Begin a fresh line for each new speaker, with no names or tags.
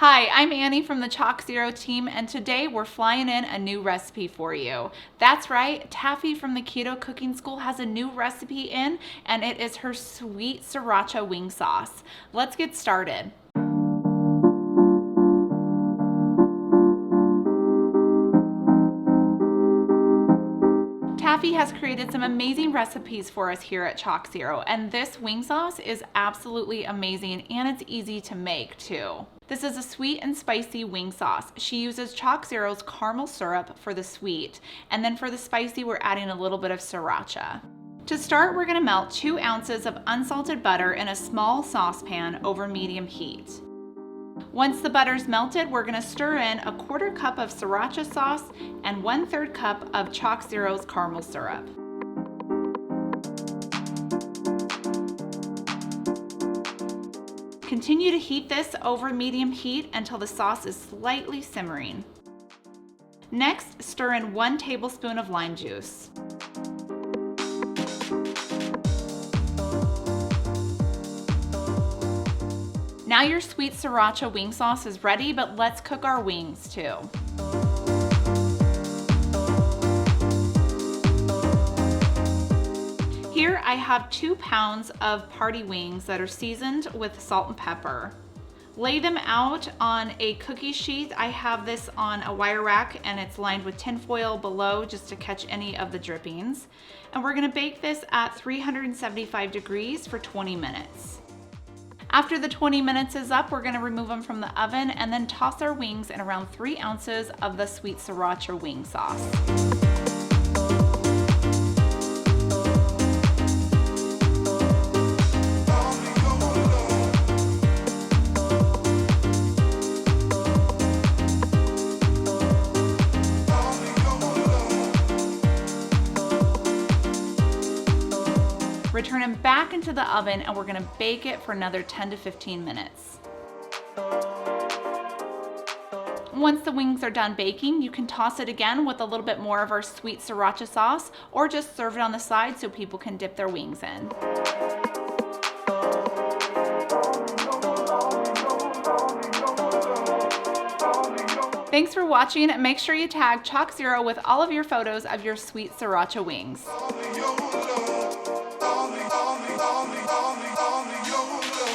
Hi, I'm Annie from the ChocZero team, and today we're flying in a new recipe for you. That's right, Taffy from the Keto Cooking School has a new recipe in, and it is her sweet Sriracha wing sauce. Let's get started. Taffy has created some amazing recipes for us here at ChocZero, and this wing sauce is absolutely amazing, and it's easy to make too. This is a sweet and spicy wing sauce. She uses ChocZero's caramel syrup for the sweet, and then for the spicy, we're adding a little bit of Sriracha. To start, we're gonna melt 2 ounces of unsalted butter in a small saucepan over medium heat. Once the butter's melted, we're gonna stir in a 1/4 cup of Sriracha sauce and 1/3 cup of ChocZero's caramel syrup. Continue to heat this over medium heat until the sauce is slightly simmering. Next, stir in 1 tablespoon of lime juice. Now your sweet Sriracha wing sauce is ready, but let's cook our wings too. Here I have 2 pounds of party wings that are seasoned with salt and pepper. Lay them out on a cookie sheet. I have this on a wire rack and it's lined with tin foil below just to catch any of the drippings. And we're gonna bake this at 375 degrees for 20 minutes. After the 20 minutes is up, we're gonna remove them from the oven and then toss our wings in around 3 ounces of the sweet Sriracha wing sauce. Return them back into the oven and we're gonna bake it for another 10 to 15 minutes. Once the wings are done baking, you can toss it again with a little bit more of our sweet Sriracha sauce, or just serve it on the side so people can dip their wings in. Thanks for watching, and make sure you tag ChocZero with all of your photos of your sweet Sriracha wings.